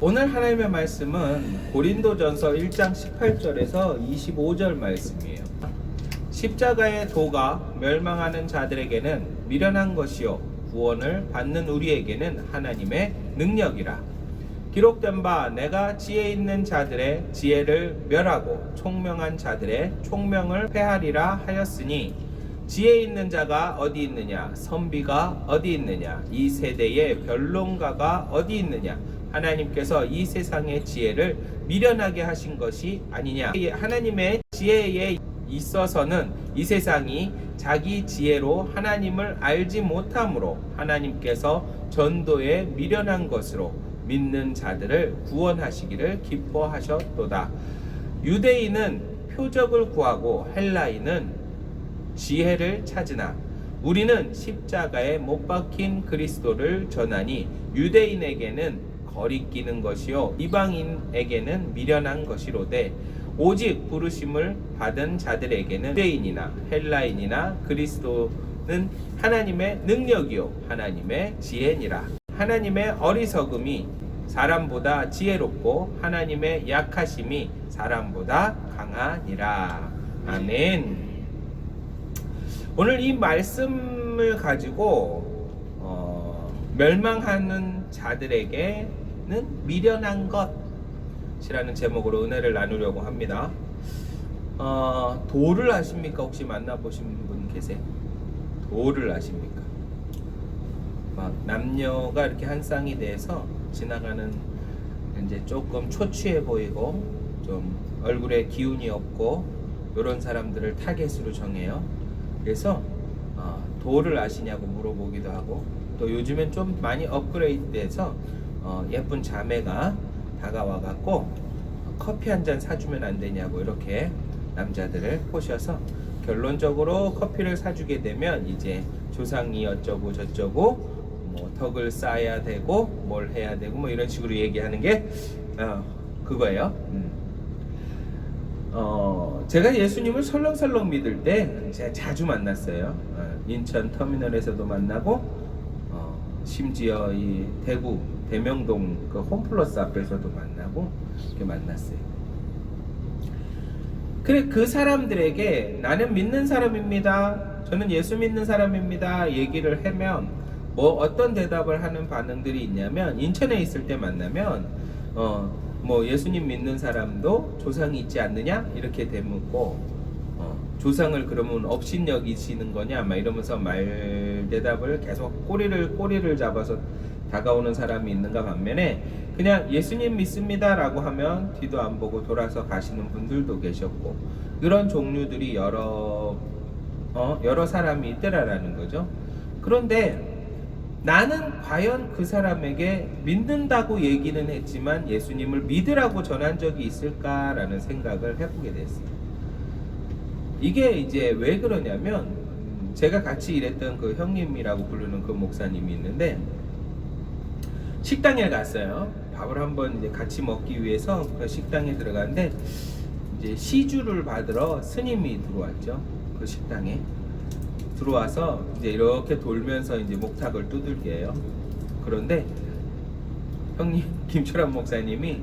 오늘 하나님의 말씀은 고린도전서 1장 18절에서 25절 말씀이에요. 십자가의 도가 멸망하는 자들에게는 미련한 것이요 구원을 받는 우리에게는 하나님의 능력이라. 기록된 바 내가 지혜 있는 자들의 지혜를 멸하고 총명한 자들의 총명을 패하리라 하였으니 지혜 있는 자가 어디 있느냐, 선비가 어디 있느냐, 이 세대의 변론가가 어디 있느냐. 하나님께서 이 세상의 지혜를 미련하게 하신 것이 아니냐. 하나님의 지혜에 있어서는 이 세상이 자기 지혜로 하나님을 알지 못하므로 하나님께서 전도에 미련한 것으로 믿는 자들을 구원하시기를 기뻐하셨도다. 유대인은 표적을 구하고 헬라인은 지혜를 찾으나 우리는 십자가에 못 박힌 그리스도를 전하니 유대인에게는 거리끼는 것이요 이방인에게는 미련한 것이로되 오직 부르심을 받은 자들에게는 유대인이나 헬라인이나 그리스도는 하나님의 능력이요 하나님의 지혜니라. 하나님의 어리석음이 사람보다 지혜롭고 하나님의 약하심이 사람보다 강하니라. 아멘. 오늘 이 말씀을 가지고 멸망하는 자들에게는 미련한 것이라는 제목으로 은혜를 나누려고 합니다. 도를 아십니까? 혹시 만나보신 분 계세요? 도를 아십니까? 막 남녀가 이렇게 한 쌍이 돼서 지나가는, 이제 조금 초췌해 보이고 좀 얼굴에 기운이 없고 이런 사람들을 타겟으로 정해요. 그래서 도를 아시냐고 물어보기도 하고, 또 요즘엔 좀 많이 업그레이드 돼서 예쁜 자매가 다가와 갖고 커피 한 잔 사주면 안 되냐고 이렇게 남자들을 꼬셔서 결론적으로 커피를 사주게 되면 이제 조상이 어쩌고 저쩌고 뭐 덕을 쌓아야 되고 뭘 해야 되고 뭐 이런 식으로 얘기하는 게 그거예요. 제가 예수님을 설렁설렁 믿을 때 제가 자주 만났어요. 인천 터미널에서도 만나고 심지어 이 대구 대명동 그 홈플러스 앞에서도 만나고 이렇게 만났어요. 그래, 그 사람들에게 나는 믿는 사람입니다, 저는 예수 믿는 사람입니다 얘기를 하면 뭐 어떤 대답을 하는 반응들이 있냐면, 인천에 있을 때 만나면 뭐 예수님 믿는 사람도 조상이 있지 않느냐 이렇게 되묻고, 조상을 그러면 업신여기시는 거냐 막 이러면서 말 대답을 계속 꼬리를 잡아서 다가오는 사람이 있는가 반면에, 그냥 예수님 믿습니다 라고 하면 뒤도 안 보고 돌아서 가시는 분들도 계셨고, 이런 종류들이 여러 사람이 있더라라는 거죠. 그런데 나는 과연 그 사람에게 믿는다고 얘기는 했지만 예수님을 믿으라고 전한 적이 있을까라는 생각을 해보게 됐어요. 이게 이제 왜 그러냐면, 제가 같이 일했던 그 형님이라고 부르는 그 목사님이 있는데, 식당에 갔어요. 밥을 한번 이제 같이 먹기 위해서 그 식당에 들어갔는데, 이제 시주를 받으러 스님이 들어왔죠. 그 식당에 들어와서 이제 이렇게 돌면서 이제 목탁을 두들겨요. 그런데 형님 김철환 목사님이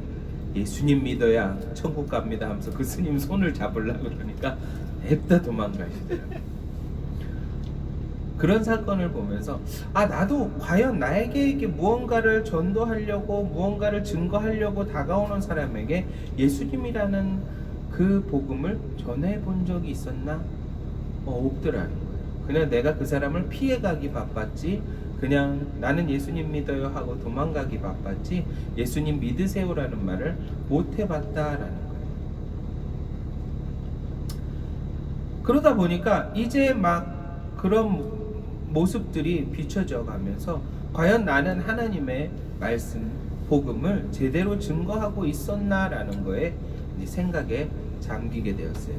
예수님 믿어야 천국 갑니다 하면서 그 스님 손을 잡으려고 그러니까 냅다 도망가시더라고요. 그런 사건을 보면서 나도 과연 나에게 이게 무언가를 전도하려고 무언가를 증거하려고 다가오는 사람에게 예수님이라는 그 복음을 전해본 적이 있었나? 없더라는 거예요. 그냥 내가 그 사람을 피해가기 바빴지, 그냥 나는 예수님 믿어요 하고 도망가기 바빴지 예수님 믿으세요라는 말을 못 해봤다라는 거예요. 그러다 보니까 이제 막 그런 모습들이 비춰져 가면서 과연 나는 하나님의 말씀, 복음을 제대로 증거하고 있었나라는 거에 생각에 잠기게 되었어요.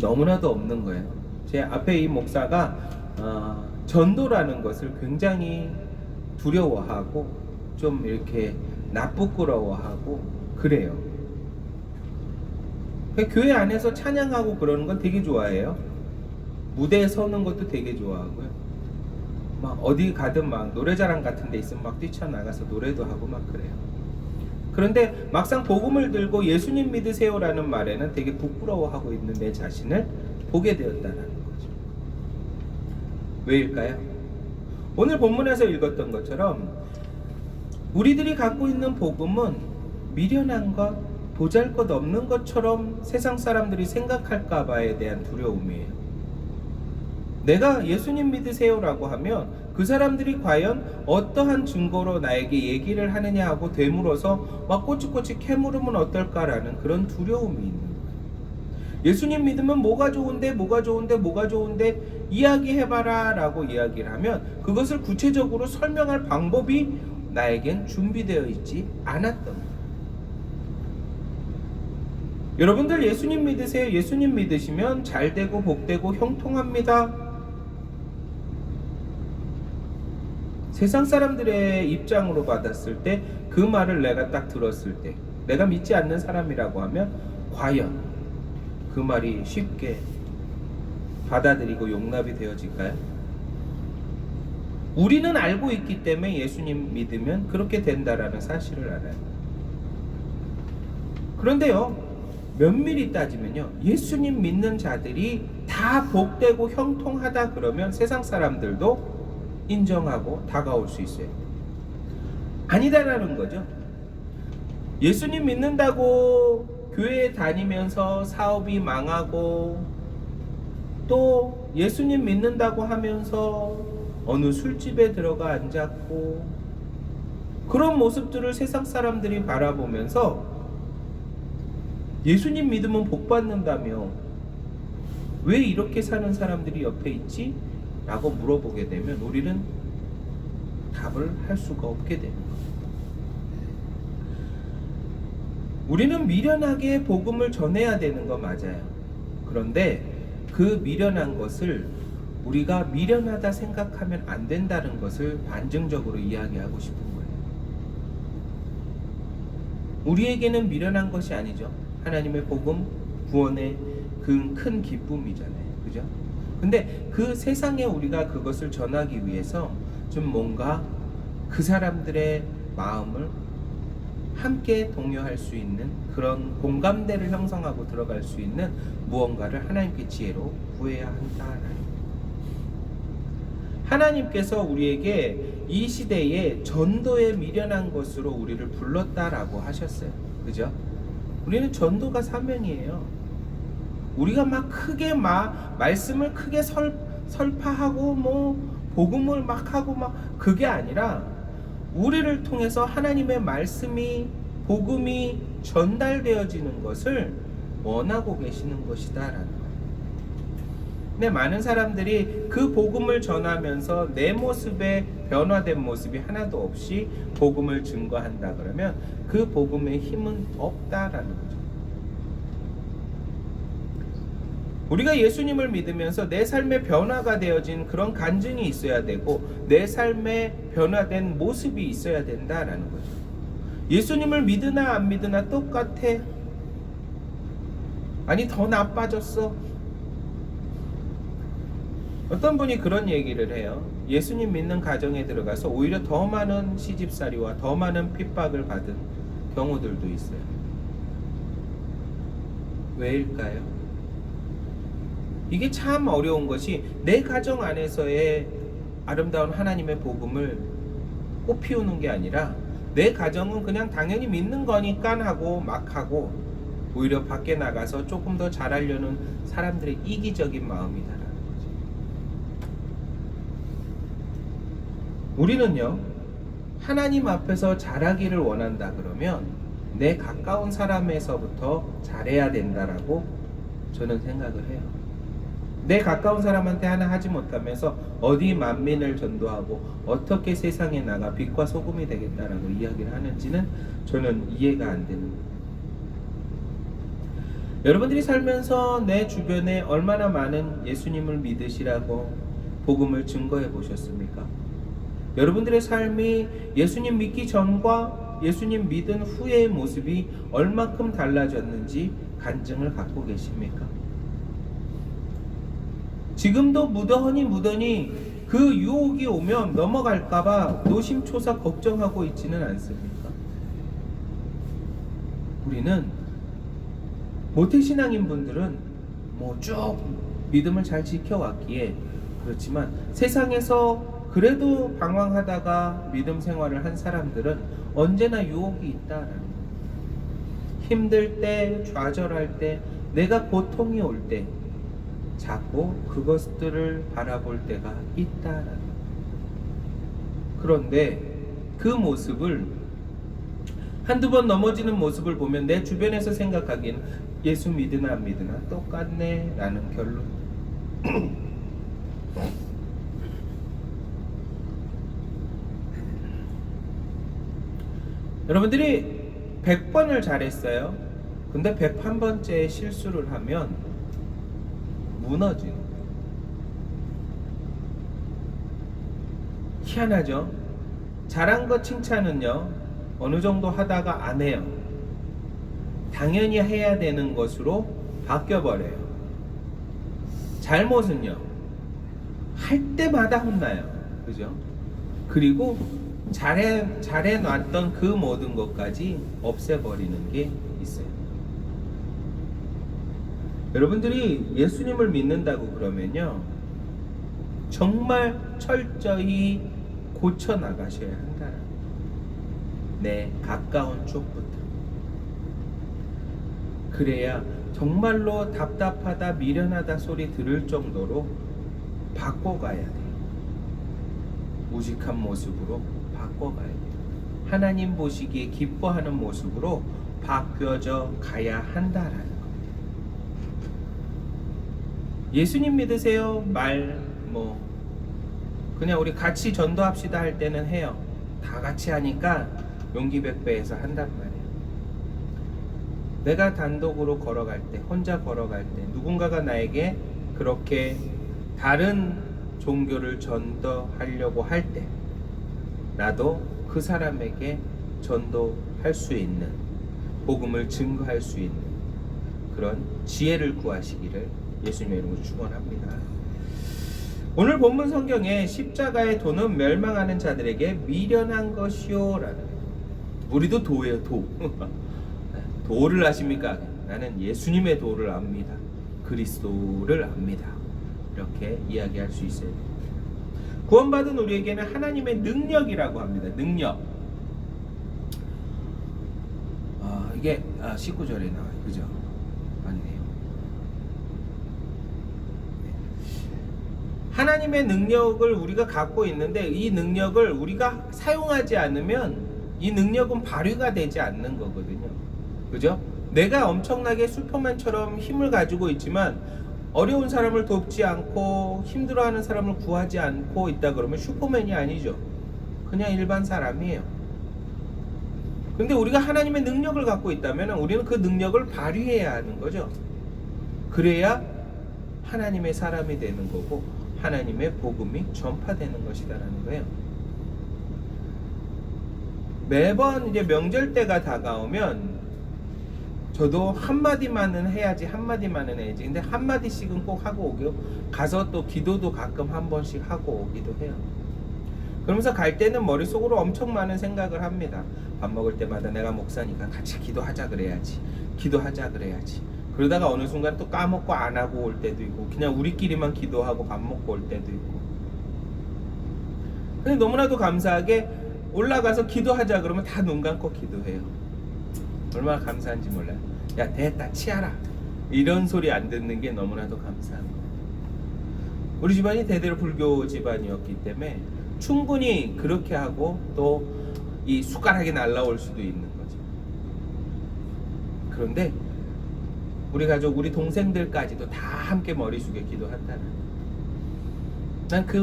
너무나도 없는 거예요. 제 앞에 이 목사가 전도라는 것을 굉장히 두려워하고 좀 이렇게 나쁘끄러워하고 그래요. 교회 안에서 찬양하고 그러는 건 되게 좋아해요. 무대에 서는 것도 되게 좋아하고요. 막 어디 가든 막 노래자랑 같은 데 있으면 막 뛰쳐나가서 노래도 하고 막 그래요. 그런데 막상 복음을 들고 예수님 믿으세요라는 말에는 되게 부끄러워하고 있는 내 자신을 보게 되었다는 거죠. 왜일까요? 오늘 본문에서 읽었던 것처럼 우리들이 갖고 있는 복음은 미련한 것, 보잘것없는 것처럼 세상 사람들이 생각할까 봐에 대한 두려움이에요. 내가 예수님 믿으세요라고 하면 그 사람들이 과연 어떠한 증거로 나에게 얘기를 하느냐 하고 되물어서 막 꼬치꼬치 캐물으면 어떨까라는 그런 두려움이 있는 거예요. 예수님 믿으면 뭐가 좋은데 뭐가 좋은데 뭐가 좋은데 이야기해봐라 라고 이야기를 하면 그것을 구체적으로 설명할 방법이 나에겐 준비되어 있지 않았던 거예요. 여러분들 예수님 믿으세요. 예수님 믿으시면 잘되고 복되고 형통합니다. 세상 사람들의 입장으로 받았을 때 그 말을 내가 딱 들었을 때 내가 믿지 않는 사람이라고 하면 과연 그 말이 쉽게 받아들이고 용납이 되어질까요? 우리는 알고 있기 때문에 예수님 믿으면 그렇게 된다라는 사실을 알아요. 그런데요, 면밀히 따지면요, 예수님 믿는 자들이 다 복되고 형통하다 그러면 세상 사람들도 인정하고 다가올 수 있어요. 아니다라는 거죠. 예수님 믿는다고 교회에 다니면서 사업이 망하고 또 예수님 믿는다고 하면서 어느 술집에 들어가 앉았고 그런 모습들을 세상 사람들이 바라보면서 예수님 믿으면 복 받는다며 왜 이렇게 사는 사람들이 옆에 있지? 라고 물어보게 되면 우리는 답을 할 수가 없게 됩니다. 우리는 미련하게 복음을 전해야 되는 거 맞아요. 그런데 그 미련한 것을 우리가 미련하다 생각하면 안 된다는 것을 반증적으로 이야기하고 싶은 거예요. 우리에게는 미련한 것이 아니죠. 하나님의 복음, 구원의 그 큰 기쁨이잖아요. 그죠? 근데 그 세상에 우리가 그것을 전하기 위해서 좀 뭔가 그 사람들의 마음을 함께 동요할 수 있는 그런 공감대를 형성하고 들어갈 수 있는 무언가를 하나님께 지혜로 구해야 한다라는 하나님께서 우리에게 이 시대에 전도에 미련한 것으로 우리를 불렀다라고 하셨어요. 그죠? 우리는 전도가 사명이에요. 우리가 막 크게 말씀을 크게 설파하고 뭐 복음을 막 하고 막 그게 아니라 우리를 통해서 하나님의 말씀이 복음이 전달되어지는 것을 원하고 계시는 것이다라는 거예요. 근데 많은 사람들이 그 복음을 전하면서 내 모습에 변화된 모습이 하나도 없이 복음을 증거한다 그러면 그 복음의 힘은 없다라는 거죠. 우리가 예수님을 믿으면서 내 삶의 변화가 되어진 그런 간증이 있어야 되고 내 삶의 변화된 모습이 있어야 된다라는 거죠. 예수님을 믿으나 안 믿으나 똑같아. 아니 더 나빠졌어. 어떤 분이 그런 얘기를 해요. 예수님 믿는 가정에 들어가서 오히려 더 많은 시집살이와 더 많은 핍박을 받은 경우들도 있어요. 왜일까요? 이게 참 어려운 것이 내 가정 안에서의 아름다운 하나님의 복음을 꽃피우는 게 아니라 내 가정은 그냥 당연히 믿는 거니까 하고 막 하고 오히려 밖에 나가서 조금 더 잘하려는 사람들의 이기적인 마음이다라는 거죠. 우리는요, 하나님 앞에서 잘하기를 원한다 그러면 내 가까운 사람에서부터 잘해야 된다라고 저는 생각을 해요. 내 가까운 사람한테 하나 하지 못하면서 어디 만민을 전도하고 어떻게 세상에 나가 빛과 소금이 되겠다라고 이야기를 하는지는 저는 이해가 안 되는 거예요. 여러분들이 살면서 내 주변에 얼마나 많은 예수님을 믿으시라고 복음을 증거해 보셨습니까? 여러분들의 삶이 예수님 믿기 전과 예수님 믿은 후의 모습이 얼마큼 달라졌는지 간증을 갖고 계십니까? 지금도 무던히 그 유혹이 오면 넘어갈까봐 노심초사 걱정하고 있지는 않습니까? 우리는 모태신앙인 분들은 뭐 쭉 믿음을 잘 지켜왔기에 그렇지만 세상에서 그래도 방황하다가 믿음 생활을 한 사람들은 언제나 유혹이 있다라는 거예요. 힘들 때, 좌절할 때, 내가 고통이 올 때 자꾸 그것들을 바라볼 때가 있다라는 거예요. 그런데 그 모습을 한두 번 넘어지는 모습을 보면 내 주변에서 생각하기엔 예수 믿으나 안 믿으나 똑같네 라는 결론. 여러분들이 100번을 잘했어요. 근데 101번째 실수를 하면 무너지는 거예요. 희한하죠? 잘한 것 칭찬은요, 어느 정도 하다가 안 해요. 당연히 해야 되는 것으로 바뀌어버려요. 잘못은요, 할 때마다 혼나요. 그죠? 그리고 잘해놨던 그 모든 것까지 없애버리는 게 있어요. 여러분들이 예수님을 믿는다고 그러면요, 정말 철저히 고쳐나가셔야 한다. 내 가까운 쪽부터. 그래야 정말로 답답하다, 미련하다 소리 들을 정도로 바꿔가야 돼요. 우직한 모습으로 바꿔가야 돼요. 하나님 보시기에 기뻐하는 모습으로 바뀌어져 가야 한다라는 거예요. 예수님 믿으세요? 그냥 우리 같이 전도합시다 할 때는 해요. 다 같이 하니까 용기 백배해서 한단 말이에요. 내가 단독으로 걸어갈 때, 혼자 걸어갈 때, 누군가가 나에게 그렇게 다른 종교를 전도하려고 할 때, 나도 그 사람에게 전도할 수 있는, 복음을 증거할 수 있는 그런 지혜를 구하시기를 예수님의 이름으로 축원합니다. 오늘 본문 성경에 십자가의 도는 멸망하는 자들에게 미련한 것이요 라는, 우리도 도예요. 도. 도를 아십니까? 나는 예수님의 도를 압니다. 그리스도를 압니다. 이렇게 이야기할 수 있어요. 구원받은 우리에게는 하나님의 능력이라고 합니다. 능력. 이게 19절에 나와요. 그죠? 맞네요. 하나님의 능력을 우리가 갖고 있는데, 이 능력을 우리가 사용하지 않으면 이 능력은 발휘가 되지 않는 거거든요. 그죠? 내가 엄청나게 슈퍼맨처럼 힘을 가지고 있지만 어려운 사람을 돕지 않고 힘들어하는 사람을 구하지 않고 있다 그러면 슈퍼맨이 아니죠. 그냥 일반 사람이에요. 근데 우리가 하나님의 능력을 갖고 있다면 우리는 그 능력을 발휘해야 하는 거죠. 그래야 하나님의 사람이 되는 거고 하나님의 복음이 전파되는 것이다라는 거예요. 매번 이제 명절 때가 다가오면 저도 한마디만은 해야지, 한마디만은 해야지. 근데 한마디씩은 꼭 하고 오고, 가서 또 기도도 가끔 한 번씩 하고 오기도 해요. 그러면서 갈 때는 머릿속으로 엄청 많은 생각을 합니다. 밥 먹을 때마다 내가 목사니까 같이 기도하자 그래야지, 기도하자 그래야지. 그러다가 어느 순간 또 까먹고 안 하고 올 때도 있고, 그냥 우리끼리만 기도하고 밥 먹고 올 때도 있고. 근데 너무나도 감사하게 올라가서 기도하자 그러면 다 눈 감고 기도해요. 얼마나 감사한지 몰라요. 야, 됐다 치아라, 이런 소리 안 듣는 게 너무나도 감사한 거예요. 우리 집안이 대대로 불교 집안이었기 때문에 충분히 그렇게 하고 또 이 숟가락이 날라올 수도 있는 거죠. 그런데 우리 가족, 우리 동생들까지도 다 함께 머리 숙여 기도한다는, 난 그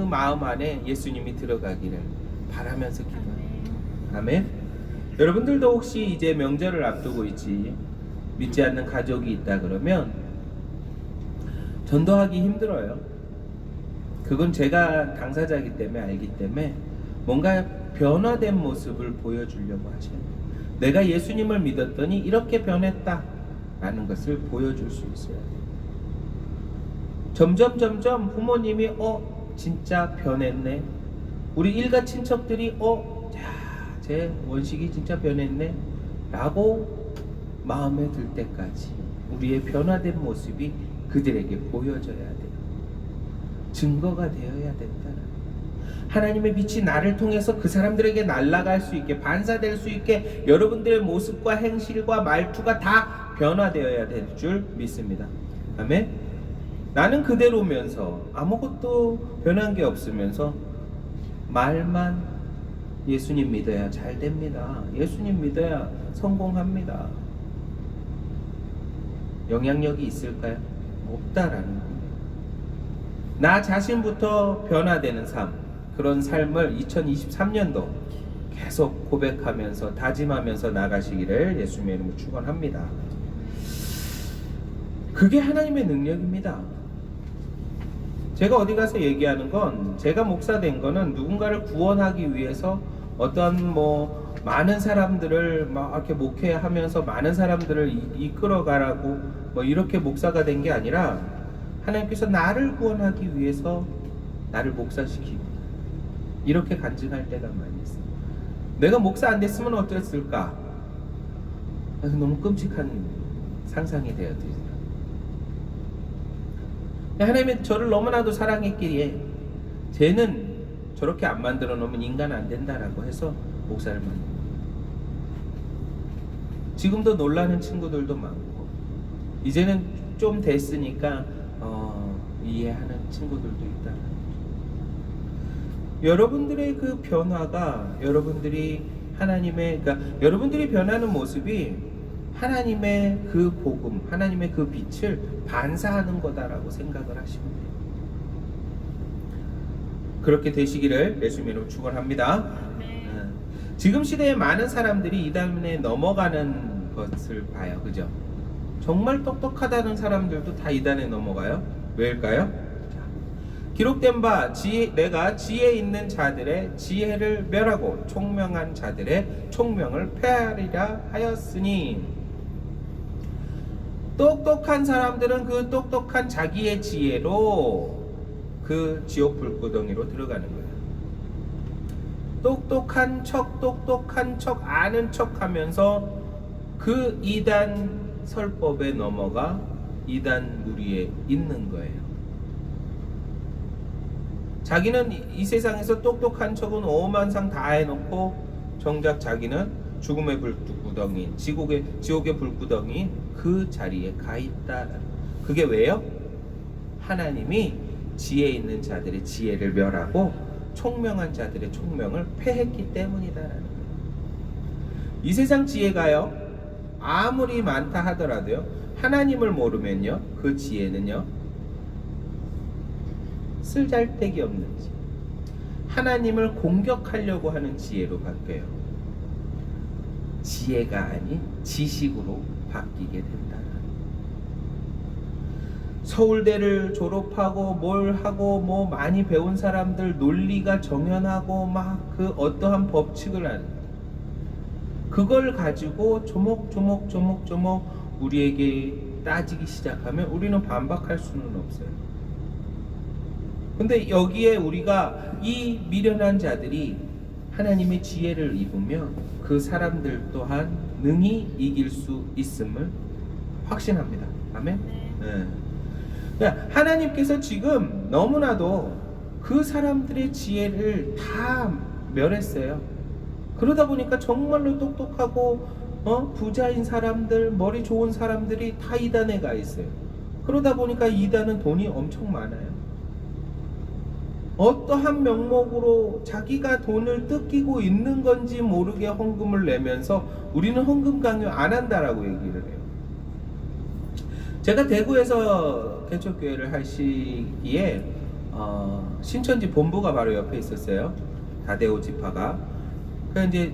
마음 안에 예수님이 들어가기를 바라면서 기도해요. 아멘. 여러분들도 혹시 이제 명절을 앞두고 있지, 믿지 않는 가족이 있다 그러면 전도하기 힘들어요. 그건 제가 당사자이기 때문에 알기 때문에 뭔가 변화된 모습을 보여주려고 하셔요. 내가 예수님을 믿었더니 이렇게 변했다 라는 것을 보여줄 수 있어요. 점점 부모님이 진짜 변했네. 우리 일가 친척들이 제 원식이 진짜 변했네 라고 마음에 들 때까지 우리의 변화된 모습이 그들에게 보여져야 돼요. 증거가 되어야 된다. 하나님의 빛이 나를 통해서 그 사람들에게 날아갈 수 있게, 반사될 수 있게 여러분들의 모습과 행실과 말투가 다 변화되어야 될 줄 믿습니다. 아멘. 나는 그대로면서 아무것도 변한 게 없으면서 말만 예수님 믿어야 잘 됩니다. 예수님 믿어야 성공합니다. 영향력이 있을까요? 없다라는 겁니다. 나 자신부터 변화되는 삶, 그런 삶을 2023년도 계속 고백하면서 다짐하면서 나가시기를 예수님의 이름으로 축원합니다. 그게 하나님의 능력입니다. 제가 어디 가서 얘기하는 건, 제가 목사 된 거는 누군가를 구원하기 위해서 어떤 많은 사람들을 막 이렇게 목회하면서 많은 사람들을 이끌어가라고 이렇게 목사가 된 게 아니라, 하나님께서 나를 구원하기 위해서 나를 목사시키고 이렇게 간증할 때가 많이 있어요. 내가 목사 안 됐으면 어땠을까? 그래서 너무 끔찍한 상상이 되어들더라고요. 하나님이 저를 너무나도 사랑했기에 쟤는 저렇게 안 만들어 놓으면 인간 안 된다라고 해서 목사를 만든 거예요. 지금도 놀라는 친구들도 많고 이제는 좀 됐으니까 이해하는 친구들도 있다. 여러분들의 그 변화가 여러분들이 여러분들이 변하는 모습이 하나님의 그 복음, 하나님의 그 빛을 반사하는 거다라고 생각을 하시면 돼요. 그렇게 되시기를 예수님의 이름으로 축원합니다. 지금 시대에 많은 사람들이 이단에 넘어가는 것을 봐요. 그죠? 정말 똑똑하다는 사람들도 다 이단에 넘어가요. 왜일까요? 기록된 바 내가 지혜 있는 자들의 지혜를 멸하고 총명한 자들의 총명을 폐하리라 하였으니, 똑똑한 사람들은 그 똑똑한 자기의 지혜로 그 지옥 불구덩이로 들어가는 거예요. 똑똑한 척 아는 척 하면서 그 이단 설법에 넘어가 이단 무리에 있는 거예요. 자기는 이 세상에서 똑똑한 척은 오만상 다 해놓고 정작 자기는 죽음의 불구덩이, 지옥의 불구덩이 그 자리에 가 있다. 그게 왜요? 하나님이 지혜 있는 자들의 지혜를 멸하고 총명한 자들의 총명을 폐했기 때문이다라는 거예요. 이 세상 지혜가요, 아무리 많다 하더라도요, 하나님을 모르면요, 그 지혜는요 쓸잘데기 없는 지혜, 하나님을 공격하려고 하는 지혜로 바뀌어요. 지혜가 아닌 지식으로 바뀌게 된다. 서울대를 졸업하고 뭘 하고 많이 배운 사람들 논리가 정연하고 막 그 어떠한 법칙을 아는, 그걸 가지고 조목조목 우리에게 따지기 시작하면 우리는 반박할 수는 없어요. 근데 여기에 우리가 이 미련한 자들이 하나님의 지혜를 입으면 그 사람들 또한 능히 이길 수 있음을 확신합니다. 아멘? 네. 그러니까 하나님께서 지금 너무나도 그 사람들의 지혜를 다 멸했어요. 그러다 보니까 정말로 똑똑하고 부자인 사람들, 머리 좋은 사람들이 다 이단에 가 있어요. 그러다 보니까 이단은 돈이 엄청 많아요. 어떠한 명목으로 자기가 돈을 뜯기고 있는 건지 모르게 헌금을 내면서 우리는 헌금 강요 안 한다라고 얘기를 해요. 제가 대구에서 개척교회를 할 시기에 신천지 본부가 바로 옆에 있었어요. 다대오 지파가. 그래서 이제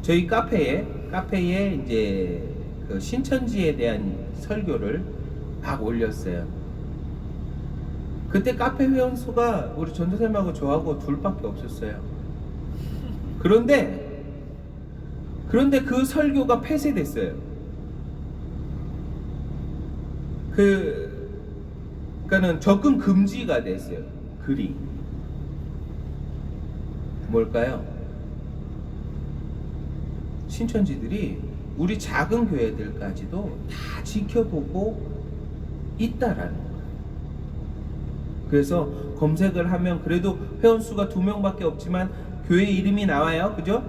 저희 카페에 이제 그 신천지에 대한 설교를 막 올렸어요. 그때 카페 회원 수가 우리 전도사님하고 저하고 둘밖에 없었어요. 그런데 그 설교가 폐쇄됐어요. 그러니까는 접근 금지가 됐어요. 글이 뭘까요? 신천지들이 우리 작은 교회들까지도 다 지켜보고 있다라는 거예요. 그래서 검색을 하면 그래도 회원수가 2명밖에 없지만 교회 이름이 나와요. 그죠?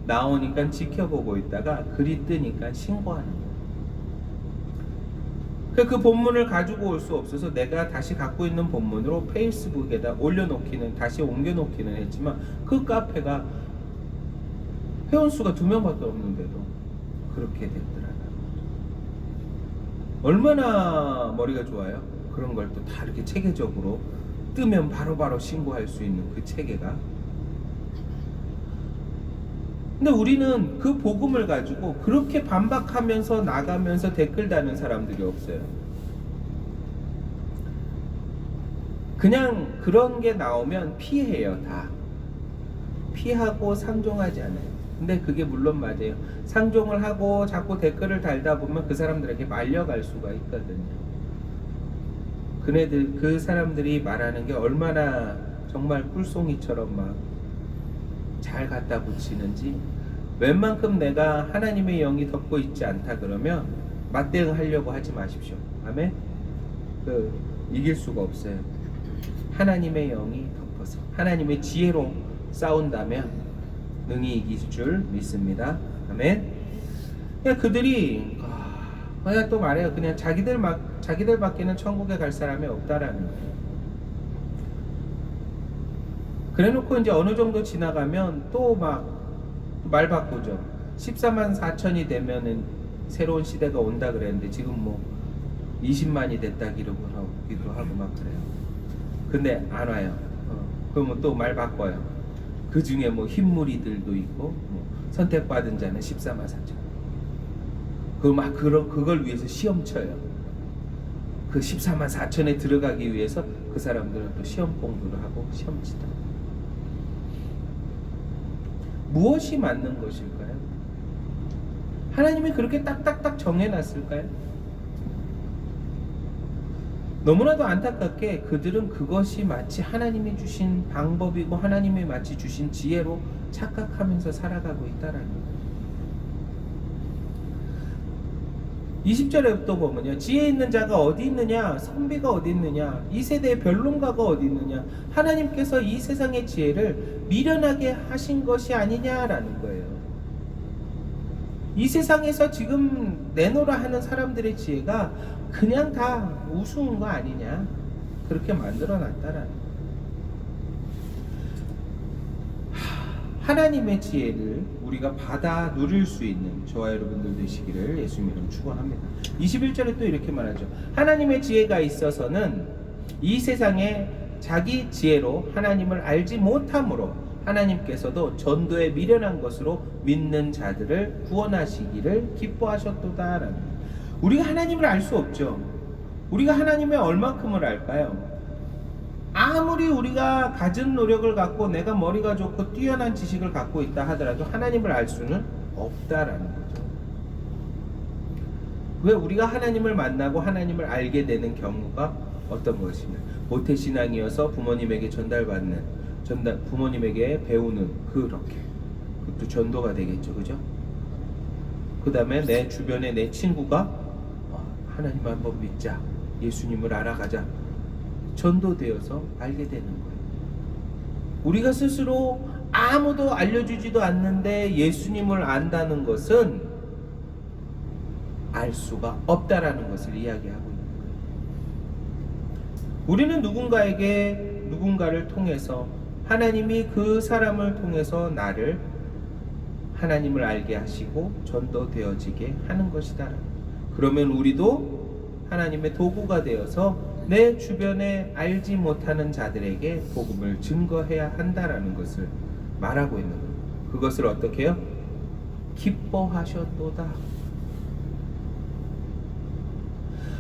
나오니까 지켜보고 있다가 글이 뜨니까 신고하는 거예요. 그 본문을 가지고 올 수 없어서 내가 다시 갖고 있는 본문으로 페이스북에다 올려놓기는, 다시 옮겨놓기는 했지만 그 카페가 회원수가 2명밖에 없는데도 그렇게 됐더라고요. 얼마나 머리가 좋아요? 그런 걸 또 다 이렇게 체계적으로 뜨면 바로바로 신고할 수 있는 그 체계가. 근데 우리는 그 복음을 가지고 그렇게 반박하면서 나가면서 댓글 다는 사람들이 없어요. 그냥 그런 게 나오면 피해요. 다 피하고 상종하지 않아요. 근데 그게 물론 맞아요. 상종을 하고 자꾸 댓글을 달다 보면 그 사람들에게 말려갈 수가 있거든요. 그 사람들이 말하는 게 얼마나 정말 꿀송이처럼 막 잘 갖다 붙이는지, 웬만큼 내가 하나님의 영이 덮고 있지 않다 그러면 맞대응하려고 하지 마십시오. 아멘? 이길 수가 없어요. 하나님의 영이 덮어서 하나님의 지혜로 싸운다면 능히 이길 줄 믿습니다. 아멘? 그냥 그들이 그냥 또 말해요. 그냥 자기들밖에는 천국에 갈 사람이 없다라는 거예요. 그래놓고 이제 어느 정도 지나가면 또 막 말 바꾸죠. 14만 4천이 되면은 새로운 시대가 온다 그랬는데 지금 뭐 20만이 됐다 기록을 하고 막 그래요. 근데 안 와요. 그러면 또 말 바꿔요. 그 중에 뭐 흰무리들도 있고, 뭐 선택받은 자는 14만 4천. 그걸 위해서 시험 쳐요. 그 14만 4천에 들어가기 위해서 그 사람들은 또 시험 공부를 하고 시험 치다. 무엇이 맞는 것일까요? 하나님이 그렇게 딱딱딱 정해놨을까요? 너무나도 안타깝게 그들은 그것이 마치 하나님이 주신 방법이고 하나님이 마치 주신 지혜로 착각하면서 살아가고 있다라는 거예요. 20절에 또 보면요, 지혜 있는 자가 어디 있느냐, 선비가 어디 있느냐, 이 세대의 변론가가 어디 있느냐, 하나님께서 이 세상의 지혜를 미련하게 하신 것이 아니냐라는 거예요. 이 세상에서 지금 내놓으라 하는 사람들의 지혜가 그냥 다 우스운 거 아니냐, 그렇게 만들어 놨다라는 거예요. 하나님의 지혜를 우리가 받아 누릴 수 있는 저와 여러분들 되시기를 예수님 이름 축원합니다. 21절에 또 이렇게 말하죠. 하나님의 지혜가 있어서는 이 세상에 자기 지혜로 하나님을 알지 못함으로 하나님께서도 전도에 미련한 것으로 믿는 자들을 구원하시기를 기뻐하셨도다. 우리가 하나님을 알 수 없죠. 우리가 하나님의 얼만큼을 알까요? 아무리 우리가 가진 노력을 갖고 내가 머리가 좋고 뛰어난 지식을 갖고 있다 하더라도 하나님을 알 수는 없다라는 거죠. 왜 우리가 하나님을 만나고 하나님을 알게 되는 경우가 어떤 것이냐, 모태신앙이어서 부모님에게 부모님에게 배우는 그렇게, 그것도 전도가 되겠죠. 그죠? 그 다음에 내 주변에 내 친구가 하나님 한번 믿자, 예수님을 알아가자, 전도되어서 알게 되는 거예요. 우리가 스스로 아무도 알려주지도 않는데 예수님을 안다는 것은 알 수가 없다라는 것을 이야기하고 있는 거예요. 우리는 누군가를 통해서, 하나님이 그 사람을 통해서 나를 하나님을 알게 하시고 전도되어지게 하는 것이다. 그러면 우리도 하나님의 도구가 되어서 내 주변에 알지 못하는 자들에게 복음을 증거해야 한다라는 것을 말하고 있는 거예요. 그것을 어떻게 해요? 기뻐하셨도다.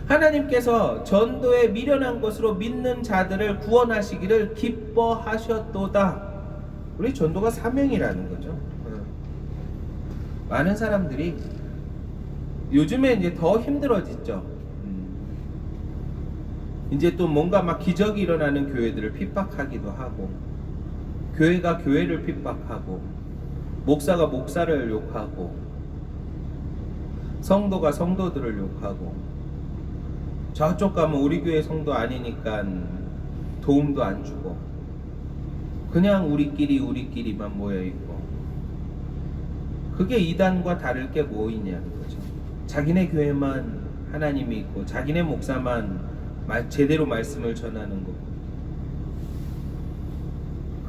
하나님께서 전도에 미련한 것으로 믿는 자들을 구원하시기를 기뻐하셨도다. 우리 전도가 사명이라는 거죠. 많은 사람들이 요즘에 이제 더 힘들어졌죠. 이제 또 뭔가 막 기적이 일어나는 교회들을 핍박하기도 하고, 교회가 교회를 핍박하고, 목사가 목사를 욕하고, 성도가 성도들을 욕하고, 저쪽 가면 우리 교회 성도 아니니까 도움도 안 주고, 그냥 우리끼리만 모여있고, 그게 이단과 다를 게 뭐 있냐는 거죠. 자기네 교회만 하나님이 있고 자기네 목사만 제대로 말씀을 전하는 거고,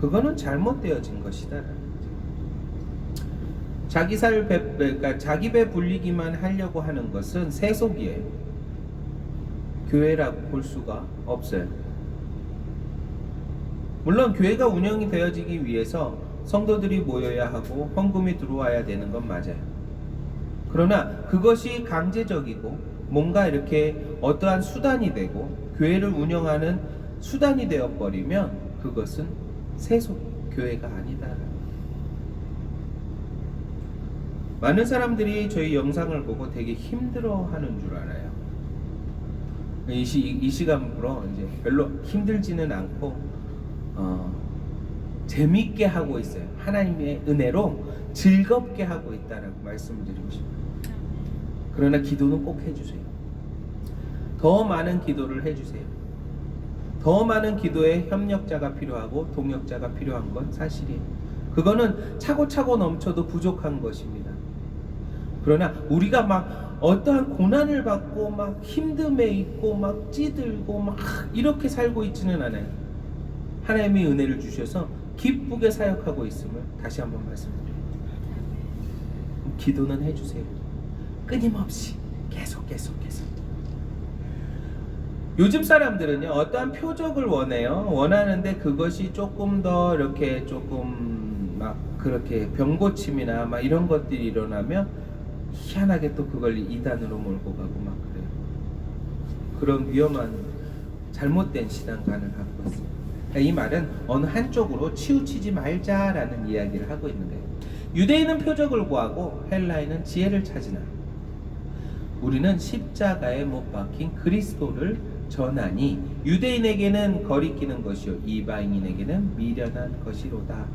그거는 잘못되어진 것이다라는 거죠. 그러니까 자기 배 불리기만 하려고 하는 것은 세속이에요. 교회라고 볼 수가 없어요. 물론 교회가 운영이 되어지기 위해서 성도들이 모여야 하고 헌금이 들어와야 되는 건 맞아요. 그러나 그것이 강제적이고 뭔가 이렇게 어떠한 수단이 되고 교회를 운영하는 수단이 되어버리면 그것은 세속 교회가 아니다. 많은 사람들이 저희 영상을 보고 되게 힘들어하는 줄 알아요. 이 시간으로 이제 별로 힘들지는 않고 재미있게 하고 있어요. 하나님의 은혜로 즐겁게 하고 있다라고 말씀을 드리고 싶어요. 그러나 기도는 꼭 해주세요. 더 많은 기도를 해주세요. 더 많은 기도에 협력자가 필요하고 동역자가 필요한 건 사실이에요. 그거는 차고차고 넘쳐도 부족한 것입니다. 그러나 우리가 막 어떠한 고난을 받고 막 힘듦에 있고 막 찌들고 막 이렇게 살고 있지는 않아요. 하나님이 은혜를 주셔서 기쁘게 사역하고 있음을 다시 한번 말씀드려요. 기도는 해주세요. 끊임없이 계속. 요즘 사람들은요, 어떠한 표적을 원하는데 그것이 조금 더 이렇게 조금 막 그렇게 병고침이나 막 이런 것들이 일어나면 희한하게 또 그걸 이단으로 몰고 가고 막 그래요. 그런 위험한 잘못된 신앙관을 갖고 있습니다. 이 말은 어느 한쪽으로 치우치지 말자라는 이야기를 하고 있는 거예요. 유대인은 표적을 구하고 헬라인은 지혜를 찾으나 우리는 십자가에 못 박힌 그리스도를 전하니 유대인에게는 거리끼는 것이요 이방인에게는 미련한 것이로다.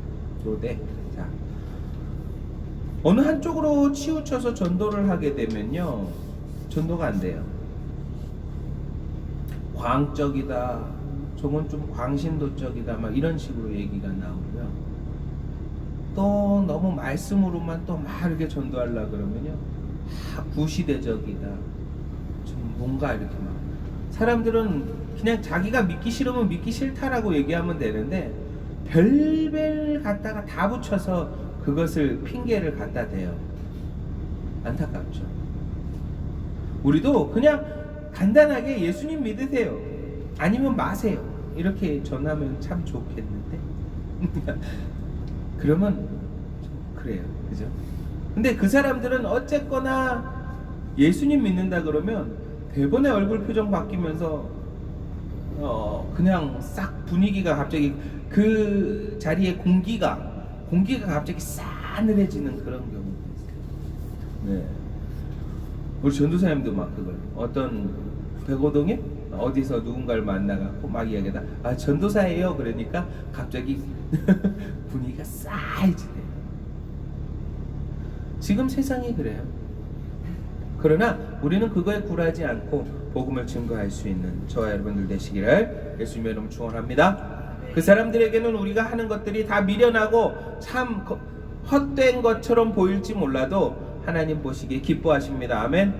자, 어느 한쪽으로 치우쳐서 전도를 하게 되면요, 전도가 안 돼요. 광적이다, 저건 좀 광신도적이다, 막 이런 식으로 얘기가 나오고요. 또 너무 말씀으로만 또 막 이렇게 전도하려 그러면요, 구시대적이다, 좀 뭔가 이렇게 막 사람들은 그냥 자기가 믿기 싫으면 믿기 싫다라고 얘기하면 되는데 별별 갖다가 다 붙여서 그것을 핑계를 갖다 대요. 안타깝죠. 우리도 그냥 간단하게 예수님 믿으세요, 아니면 마세요, 이렇게 전하면 참 좋겠는데 그러면 좀 그래요, 그죠? 근데 그 사람들은 어쨌거나 예수님 믿는다 그러면 대번에 얼굴 표정 바뀌면서 그냥 싹 분위기가 갑자기 그 자리에 공기가 갑자기 싸늘해지는 그런 경우도 있어요. 네. 우리 전도사님도 막 그걸 어떤 백오동에 어디서 누군가를 만나갖고 막 이야기하다, 아 전도사예요, 그러니까 갑자기 분위기가 싸해지네요. 지금 세상이 그래요. 그러나 우리는 그거에 굴하지 않고 복음을 증거할 수 있는 저와 여러분들 되시기를 예수님의 이름으로 축원합니다. 그 사람들에게는 우리가 하는 것들이 다 미련하고 참 헛된 것처럼 보일지 몰라도 하나님 보시기에 기뻐하십니다. 아멘.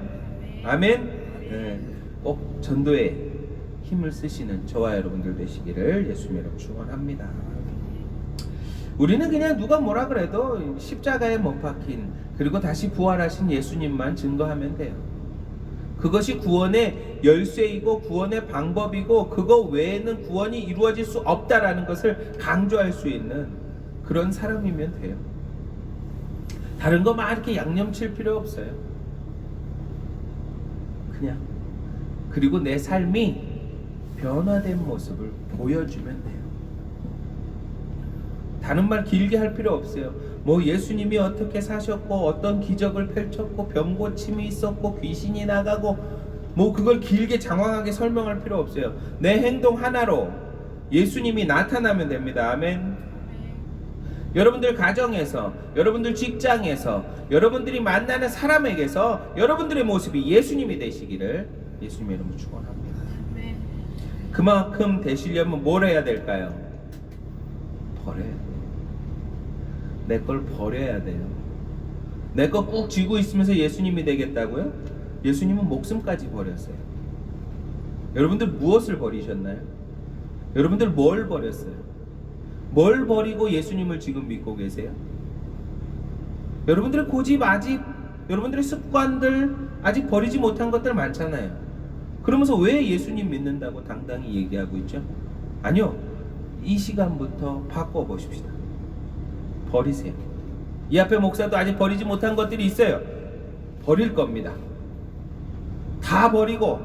아멘. 네. 꼭 전도에 힘을 쓰시는 저와 여러분들 되시기를 예수님의 이름으로 축원합니다. 우리는 그냥 누가 뭐라 그래도 십자가에 못 박힌 그리고 다시 부활하신 예수님만 증거하면 돼요. 그것이 구원의 열쇠이고 구원의 방법이고 그거 외에는 구원이 이루어질 수 없다라는 것을 강조할 수 있는 그런 사람이면 돼요. 다른 거 막 이렇게 양념칠 필요 없어요. 그냥 그리고 내 삶이 변화된 모습을 보여주면 돼요. 다른 말 길게 할 필요 없어요. 뭐 예수님이 어떻게 사셨고 어떤 기적을 펼쳤고 병고침이 있었고 귀신이 나가고 뭐 그걸 길게 장황하게 설명할 필요 없어요. 내 행동 하나로 예수님이 나타나면 됩니다. 아멘. 여러분들 가정에서, 여러분들 직장에서, 여러분들이 만나는 사람에게서 여러분들의 모습이 예수님이 되시기를 예수님의 이름으로 축원합니다. 그만큼 되시려면 뭘 해야 될까요? 버려야 돼요. 내 걸 버려야 돼요. 내 거 꾹 쥐고 있으면서 예수님이 되겠다고요? 예수님은 목숨까지 버렸어요. 여러분들 무엇을 버리셨나요? 여러분들 뭘 버렸어요? 뭘 버리고 예수님을 지금 믿고 계세요? 여러분들의 고집 아직, 여러분들의 습관들 아직 버리지 못한 것들 많잖아요. 그러면서 왜 예수님 믿는다고 당당히 얘기하고 있죠? 아니요, 이 시간부터 바꿔보십시다. 버리세요. 이 앞에 목사도 아직 버리지 못한 것들이 있어요. 버릴 겁니다. 다 버리고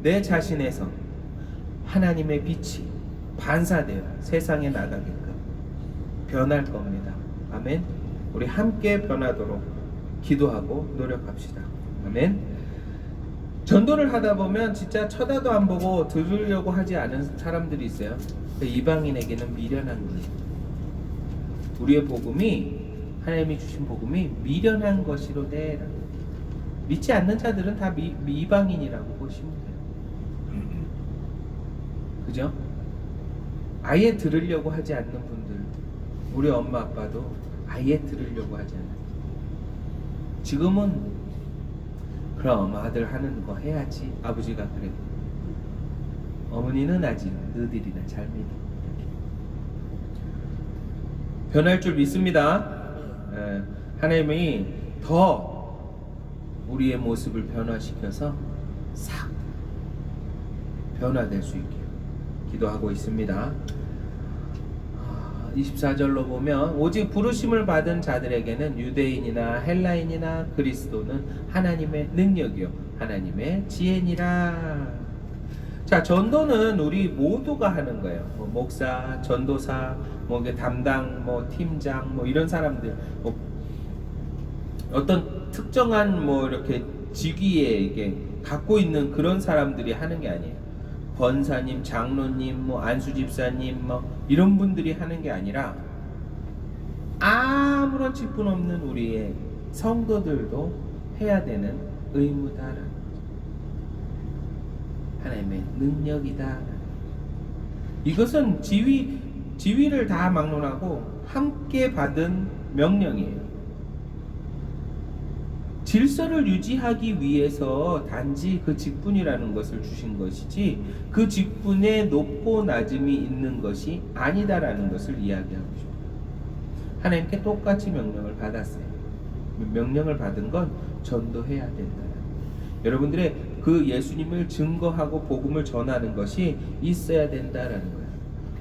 내 자신에서 하나님의 빛이 반사되어 세상에 나가게끔 변할 겁니다. 아멘. 우리 함께 변하도록 기도하고 노력합시다. 아멘. 전도를 하다 보면 진짜 쳐다도 안 보고 들으려고 하지 않은 사람들이 있어요. 이방인에게는 미련한 거예요. 우리의 복음이, 하나님이 주신 복음이 미련한 것이로 되라. 믿지 않는 자들은 다 이방인이라고 보시면 돼요. 그죠? 아예 들으려고 하지 않는 분들, 우리 엄마 아빠도 아예 들으려고 하지 않아요. 지금은 그럼 아들 하는 거 해야지, 아버지가 그래. 어머니는 아직 너희들이나 잘 믿어. 변할 줄 믿습니다. 하나님이 더 우리의 모습을 변화시켜서 싹 변화될 수 있게 기도하고 있습니다. 24절로 보면 오직 부르심을 받은 자들에게는 유대인이나 헬라인이나 그리스도는 하나님의 능력이요 하나님의 지혜니라. 자, 전도는 우리 모두가 하는 거예요. 뭐 목사, 전도사, 뭐 담당, 뭐 팀장, 뭐 이런 사람들, 뭐 어떤 특정한 뭐 이렇게 직위에 이게 갖고 있는 그런 사람들이 하는 게 아니에요. 권사님, 장로님, 뭐 안수 집사님, 뭐 이런 분들이 하는 게 아니라 아무런 직분 없는 우리의 성도들도 해야 되는 의무다라는 거죠. 하나님의 능력이다. 이것은 지위를 다 막론하고 함께 받은 명령이에요. 질서를 유지하기 위해서 단지 그 직분이라는 것을 주신 것이지 그 직분에 높고 낮음이 있는 것이 아니다라는 것을 이야기하고 싶어요. 하나님께 똑같이 명령을 받았어요. 명령을 받은 건 전도해야 된다. 여러분들의 그 예수님을 증거하고 복음을 전하는 것이 있어야 된다라는 거예요.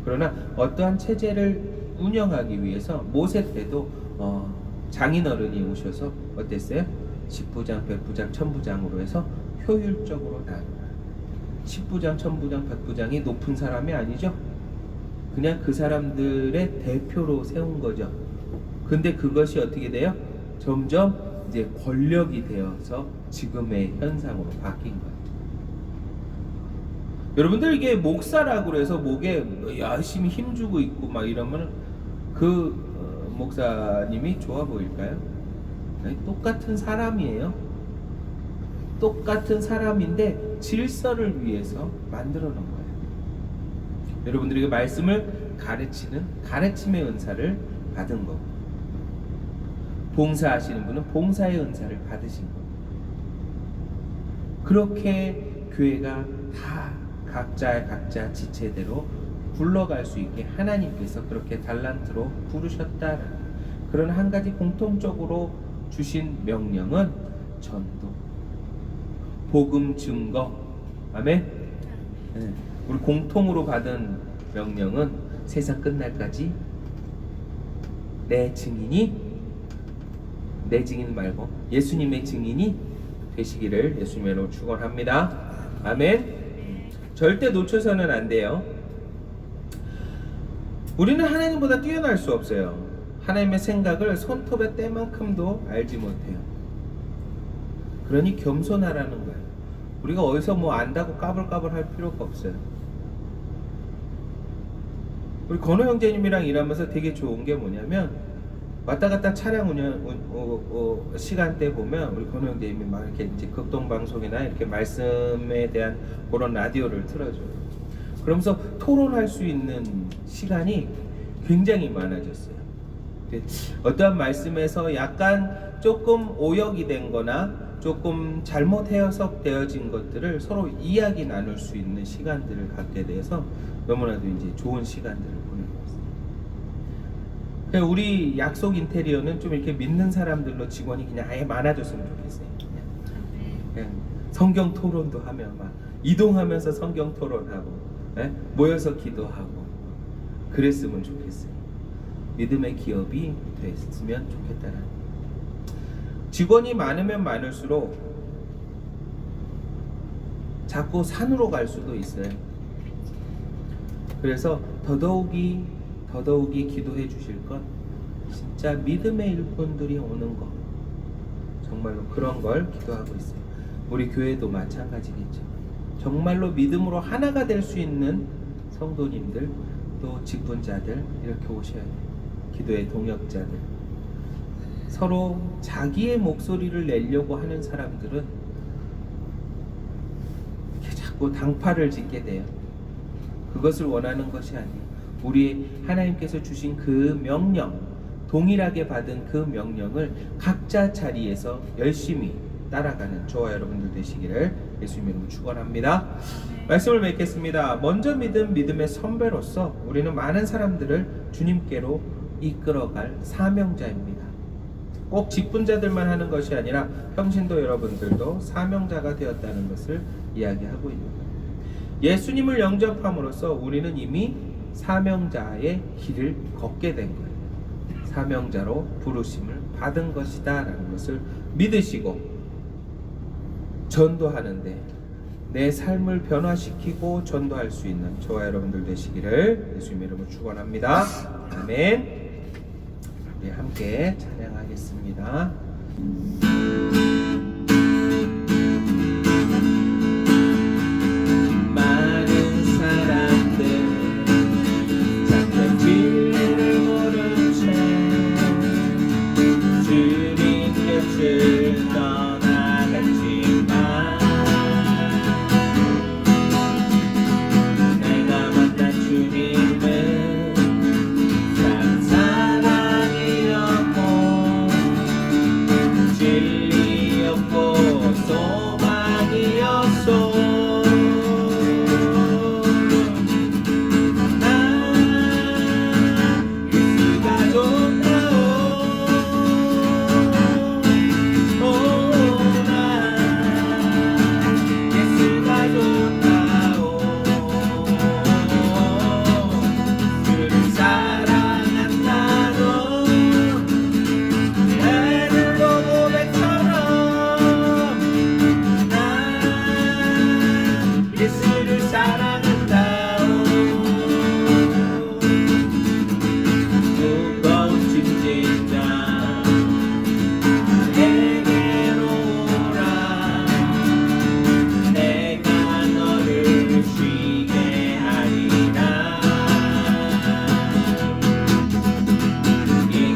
그러나 어떠한 체제를 운영하기 위해서 모세 때도 장인어른이 오셔서 어땠어요? 10부장, 100부장, 1000부장으로 해서 효율적으로 나누라. 10부장, 1000부장, 100부장이 높은 사람이 아니죠. 그냥 그 사람들의 대표로 세운 거죠. 근데 그것이 어떻게 돼요? 점점 이제 권력이 되어서 지금의 현상으로 바뀐 거예요. 여러분들 이게 목사라고 해서 목에 열심히 힘주고 있고 막 이러면 그 목사님이 좋아 보일까요? 똑같은 사람이에요. 똑같은 사람인데 질서를 위해서 만들어 놓은 거예요. 여러분들에게 말씀을 가르치는 가르침의 은사를 받은 거고, 봉사하시는 분은 봉사의 은사를 받으신 거고, 그렇게 교회가 다 각자 지체대로 굴러갈 수 있게 하나님께서 그렇게 달란트로 부르셨다라는 그런 한 가지 공통적으로 주신 명령은 전도, 복음 증거. 아멘. 네. 우리 공통으로 받은 명령은 세상 끝날까지 내 증인 말고 예수님의 증인이 되시기를 예수님으로 축원합니다. 아멘. 절대 놓쳐서는 안 돼요. 우리는 하나님보다 뛰어날 수 없어요. 하나님의 생각을 손톱의 때만큼도 알지 못해요. 그러니 겸손하라는 거예요. 우리가 어디서 뭐 안다고 까불까불 할 필요가 없어요. 우리 건우 형제님이랑 일하면서 되게 좋은 게 뭐냐면 왔다 갔다 차량 시간대 보면 우리 건우 형제님이 막 이렇게 이제 극동방송이나 이렇게 말씀에 대한 그런 라디오를 틀어줘요. 그러면서 토론할 수 있는 시간이 굉장히 많아졌어요. 어떠한 말씀에서 약간 조금 오역이 된 거나 조금 잘못 해석되어진 것들을 서로 이야기 나눌 수 있는 시간들을 갖게 돼서 너무나도 이제 좋은 시간들을 보내고 있어요. 우리 약속 인테리어는 좀 이렇게 믿는 사람들로 직원이 그냥 아예 많아졌으면 좋겠어요. 그냥 성경 토론도 하면 막 이동하면서 성경 토론하고 모여서 기도하고 그랬으면 좋겠어요. 믿음의 기업이 됐으면 좋겠다는. 직원이 많으면 많을수록 자꾸 산으로 갈 수도 있어요. 그래서 더더욱이 기도해 주실 것, 진짜 믿음의 일꾼들이 오는 것, 정말로 그런 걸 기도하고 있어요. 우리 교회도 마찬가지겠죠. 정말로 믿음으로 하나가 될 수 있는 성도님들, 또 직분자들 이렇게 오셔야 돼요. 기도의 동역자들. 서로 자기의 목소리를 내려고 하는 사람들은 이렇게 자꾸 당파를 짓게 돼요. 그것을 원하는 것이 아니에요. 우리 하나님께서 주신 그 명령, 동일하게 받은 그 명령을 각자 자리에서 열심히 따라가는 저와 여러분들 되시기를 예수님 이름으로 축원합니다. 말씀을 맺겠습니다. 먼저 믿음의 선배로서 우리는 많은 사람들을 주님께로 이끌어갈 사명자입니다. 꼭 직분자들만 하는 것이 아니라 평신도 여러분들도 사명자가 되었다는 것을 이야기하고 있는 거예요. 예수님을 영접함으로써 우리는 이미 사명자의 길을 걷게 된 거예요. 사명자로 부르심을 받은 것이다 라는 것을 믿으시고 전도하는데 내 삶을 변화시키고 전도할 수 있는 저와 여러분들 되시기를 예수님의 이름으로 축원합니다. 아멘. 우리 함께 찬양하겠습니다. 많은 사람들 잠깐 진리를 모른 채 주님 곁을 떠나갔지만 내가 만난 주님은 참 사랑이었고 진리였고 소망이었소.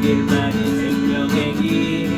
길만이 생명의 길